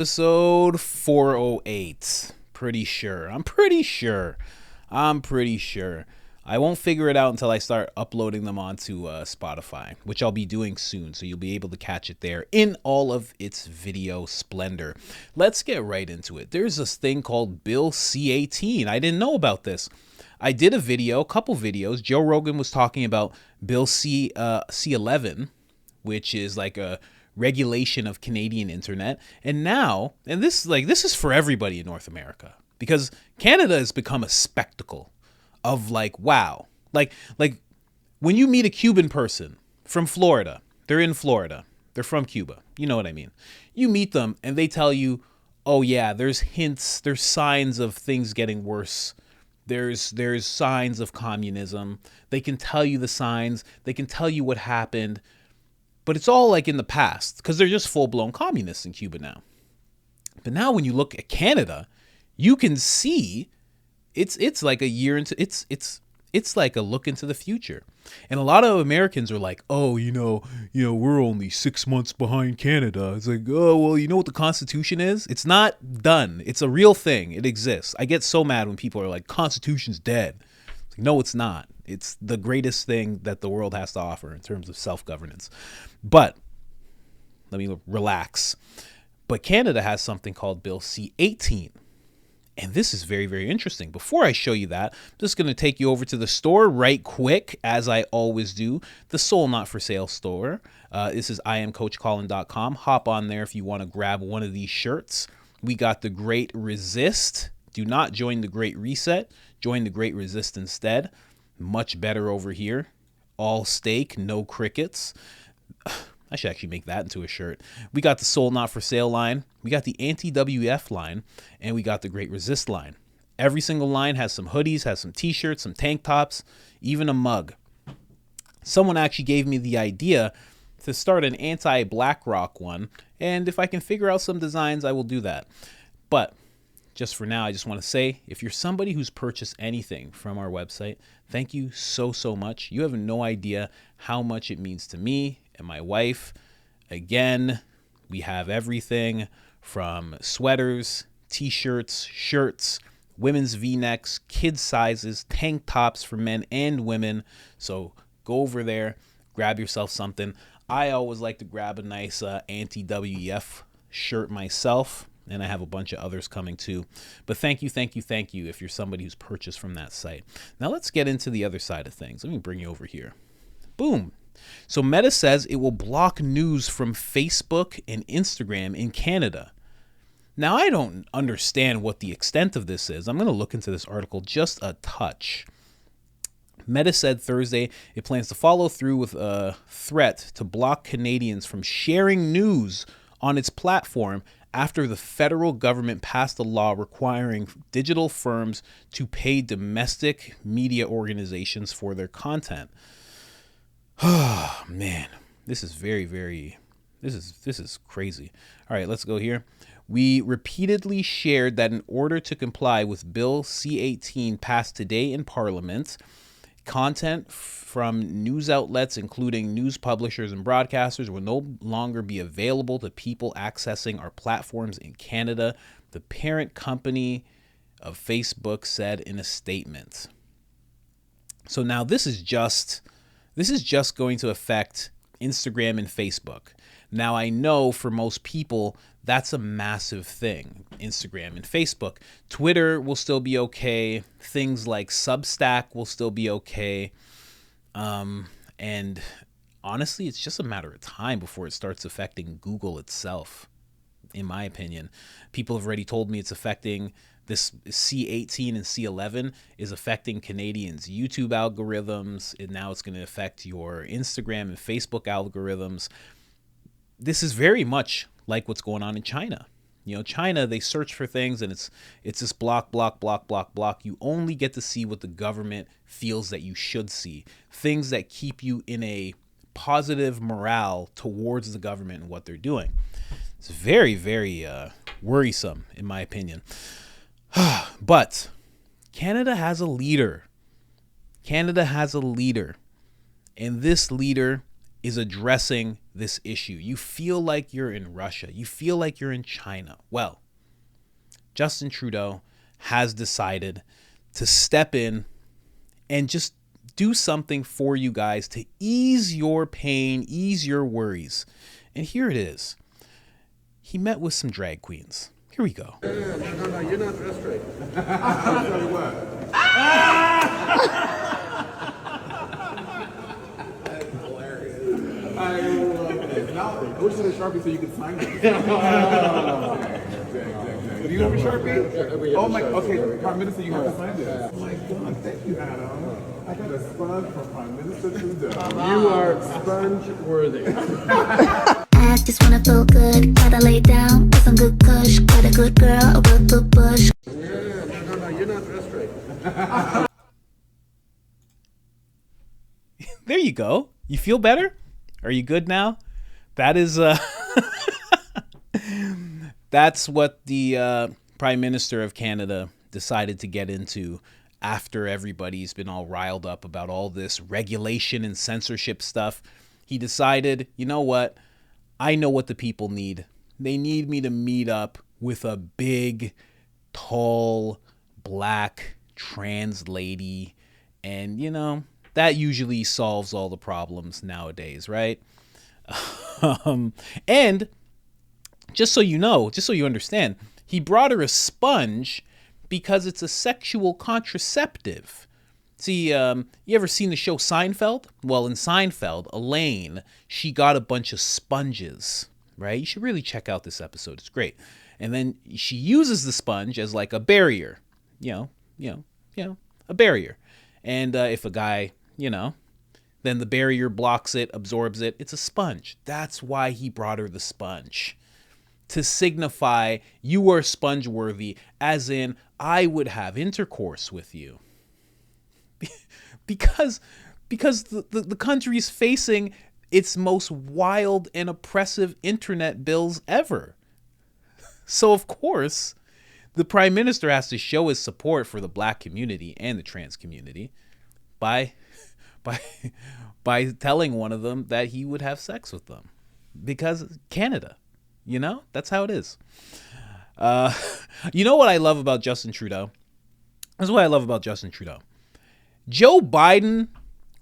Episode 408. Pretty sure. I'm pretty sure. I won't figure it out until I start uploading them onto Spotify, which I'll be doing soon. So you'll be able to catch it there in all of its video splendor. Let's get right into it. There's this thing called Bill C-18. I didn't know about this. I did a couple videos. Joe Rogan was talking about Bill C-11, which is like a regulation of Canadian internet. And now, and this is for everybody in North America, because Canada has become a spectacle of wow. Like when you meet a Cuban person from Florida, they're in Florida, they're from Cuba. You know what I mean? You meet them and they tell you, oh yeah, there's hints, there's signs of things getting worse. There's signs of communism. They can tell you the signs. They can tell you what happened. But it's all like in the past, because they're just full-blown communists in Cuba now. But now when you look at Canada, you can see it's like a year into it's like a look into the future. And a lot of Americans are like, oh, we're only 6 months behind Canada. It's like, oh, well, you know what the Constitution is? It's not done. It's a real thing. It exists. I get so mad when people are like, Constitution's dead. It's like, no, it's not. It's the greatest thing that the world has to offer in terms of self-governance. But let me relax. But Canada has something called Bill C-18. And this is very, very interesting. Before I show you that, I'm just going to take you over to the store right quick, as I always do. The Soul Not For Sale store. This is IamCoachColin.com. Hop on there if you want to grab one of these shirts. We got the Great Resist. Do not join the Great Reset. Join the Great Resist instead. Much better over here. All steak, no crickets. I should actually make that into a shirt. We got the Soul Not For Sale line. We got the Anti-WF line. And we got the Great Resist line. Every single line has some hoodies, has some t-shirts, some tank tops, even a mug. Someone actually gave me the idea to start an anti-BlackRock one. And if I can figure out some designs, I will do that. But just for now, I just want to say, if you're somebody who's purchased anything from our website, thank you so, so much. You have no idea how much it means to me and my wife. Again, we have everything from sweaters, t-shirts, shirts, women's v-necks, kids sizes, tank tops for men and women. So go over there, grab yourself something. I always like to grab a nice anti-WEF shirt myself. And I have a bunch of others coming too. But thank you if you're somebody who's purchased from that site. Now let's get into the other side of things. Let me bring you over here. Boom. So Meta says it will block news from Facebook and Instagram in Canada. Now I don't understand what the extent of this is. I'm going to look into this article just a touch. Meta said Thursday it plans to follow through with a threat to block Canadians from sharing news on its platform after the federal government passed a law requiring digital firms to pay domestic media organizations for their content. Oh, man, this is this is crazy. All right, let's go here. We repeatedly shared that in order to comply with Bill C-18 passed today in Parliament, content from news outlets, including news publishers and broadcasters, will no longer be available to people accessing our platforms in Canada, the parent company of Facebook said in a statement. So now this is just going to affect Instagram and Facebook. Now I know for most people that's a massive thing, Instagram and Facebook. Twitter will still be okay. Things like Substack will still be okay. And honestly, it's just a matter of time before it starts affecting Google itself, in my opinion. People have already told me it's affecting this C-18 and C-11 is affecting Canadians' YouTube algorithms. And now it's going to affect your Instagram and Facebook algorithms. This is very much like what's going on in China. China, they search for things and it's this block. You only get to see what the government feels that you should see. Things that keep you in a positive morale towards the government and what they're doing. It's very, very worrisome, in my opinion. But Canada has a leader. And this leader is addressing this issue. You feel like you're in Russia. You feel like you're in China. Well, Justin Trudeau has decided to step in and just do something for you guys to ease your pain, ease your worries. And here it is. He met with some drag queens. Here we go. No, you're not dressed right. I'll tell you what. That's hilarious. I love it. Now, I wish I had a Sharpie so you could sign it. Do you have a Sharpie? Oh my, okay, Prime Minister, you have to sign this. Oh my God, thank you, Adam. I got a sponge from Prime Minister Trudeau. You are sponge worthy. I just wanna feel good, gotta lay down with some good kush, got a good girl, a good bush. No, you're not dressed right. There you go. You feel better? Are you good now? That is that's what the Prime Minister of Canada decided to get into after everybody's been all riled up about all this regulation and censorship stuff. He decided, you know what? I know what the people need. They need me to meet up with a big, tall, black trans lady. And, you know, that usually solves all the problems nowadays, right? And just so you know, just so you understand, he brought her a sponge because it's a sexual contraceptive. See, you ever seen the show Seinfeld? Well, in Seinfeld, Elaine, she got a bunch of sponges, right? You should really check out this episode. It's great. And then she uses the sponge as like a barrier, a barrier. And if a guy, then the barrier blocks it, absorbs it. It's a sponge. That's why he brought her the sponge. To signify you are sponge worthy, as in I would have intercourse with you. because the country is facing its most wild and oppressive internet bills ever. So of course, the Prime Minister has to show his support for the black community and the trans community by telling one of them that he would have sex with them. Because Canada, that's how it is. You know what I love about Justin Trudeau? This is what I love about Justin Trudeau. Joe Biden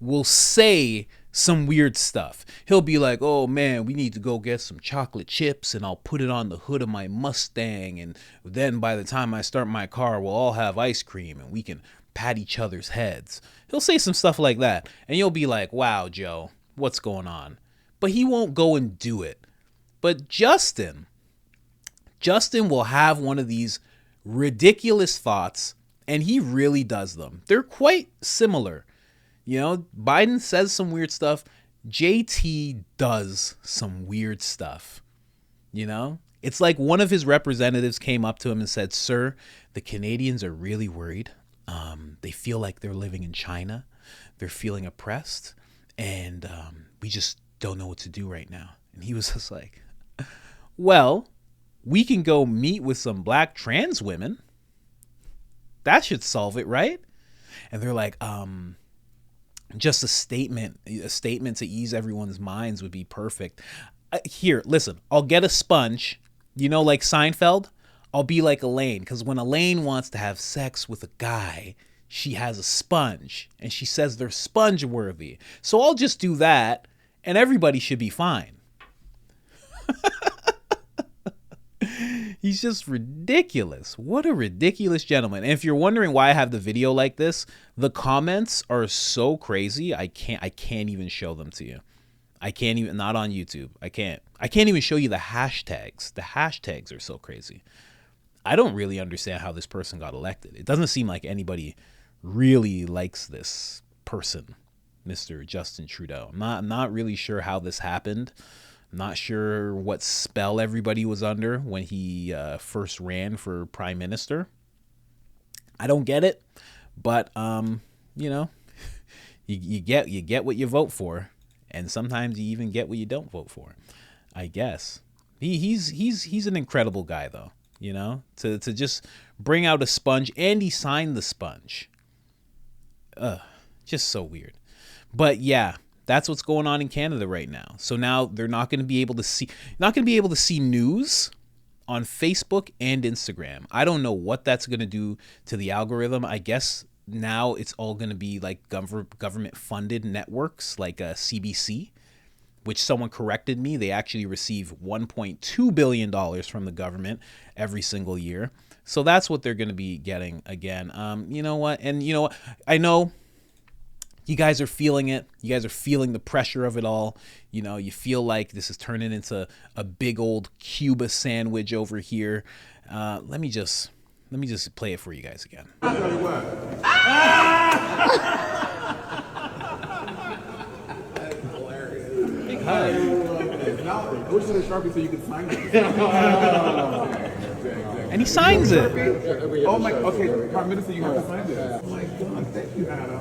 will say some weird stuff. He'll be like, oh man, we need to go get some chocolate chips and I'll put it on the hood of my Mustang. And then by the time I start my car, we'll all have ice cream and we can pat each other's heads. He'll say some stuff like that. And you'll be like, wow, Joe, what's going on? But he won't go and do it. But Justin will have one of these ridiculous thoughts, and he really does them. They're quite similar. Biden says some weird stuff. JT does some weird stuff. It's like one of his representatives came up to him and said, sir, the Canadians are really worried. They feel like they're living in China. They're feeling oppressed. And we just don't know what to do right now. And he was just like, well, we can go meet with some black trans women. That should solve it, right? And they're like, just a statement to ease everyone's minds would be perfect. Here, listen, I'll get a sponge, like Seinfeld. I'll be like Elaine, because when Elaine wants to have sex with a guy, she has a sponge, and she says they're sponge worthy. So I'll just do that, and everybody should be fine. He's just ridiculous. What a ridiculous gentleman. And if you're wondering why I have the video like this, the comments are so crazy. I can't even show them to you. I can't even, not on YouTube. I can't even show you the hashtags. The hashtags are so crazy. I don't really understand how this person got elected. It doesn't seem like anybody really likes this person, Mr. Justin Trudeau. I'm not really sure how this happened. Not sure what spell everybody was under when he first ran for prime minister. I don't get it, but you get what you vote for, and sometimes you even get what you don't vote for. I guess he's an incredible guy though. To just bring out a sponge, and he signed the sponge. Just so weird. But yeah, That's what's going on in Canada right now. So now they're not going to be able to see news on Facebook and Instagram. I don't know what that's going to do to the algorithm. I guess now it's all going to be like government funded networks like CBC, which someone corrected me. They actually receive $1.2 billion from the government every single year. So that's what they're going to be getting again. You know what? And you know what? I know you guys are feeling it. You guys are feeling the pressure of it all. You know, you feel like this is turning into a big old Cuba sandwich over here. Let me just play it for you guys again. I'll tell you what. Big hug. Now, I wish I had a Sharpie so you could sign it. And he signs it. Oh my, okay, Prime Minister, you have to sign this. Oh my God, thank you, Adam.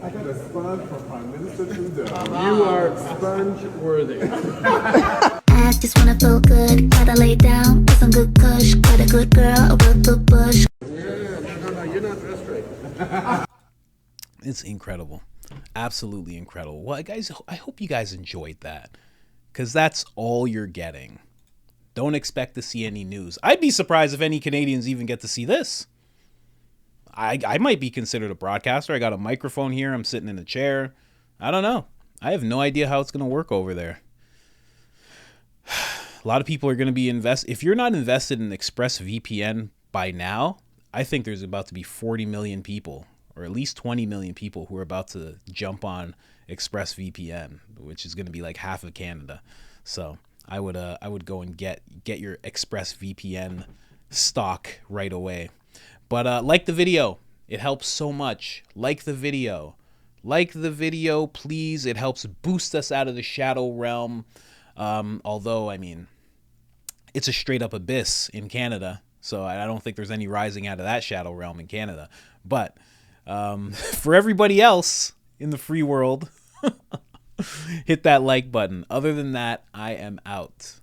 I got a sponge from Prime Minister Trudeau. You are sponge worthy. I just wanna feel good, gotta lay down with some good kush. Got a good girl, a real good bush. No, you're not dressed right. It's incredible. Absolutely incredible. Well, guys, I hope you guys enjoyed that, because that's all you're getting. Don't expect to see any news. I'd be surprised if any Canadians even get to see this. I might be considered a broadcaster. I got a microphone here. I'm sitting in a chair. I don't know. I have no idea how it's going to work over there. A lot of people are going to be if you're not invested in ExpressVPN by now, I think there's about to be 40 million people, or at least 20 million people, who are about to jump on ExpressVPN, which is going to be like half of Canada. So I would go and get your ExpressVPN stock right away. But like the video. It helps so much. Like the video. Like the video, please. It helps boost us out of the shadow realm. Although, I mean, it's a straight up abyss in Canada. So I don't think there's any rising out of that shadow realm in Canada. But for everybody else in the free world, hit that like button. Other than that, I am out.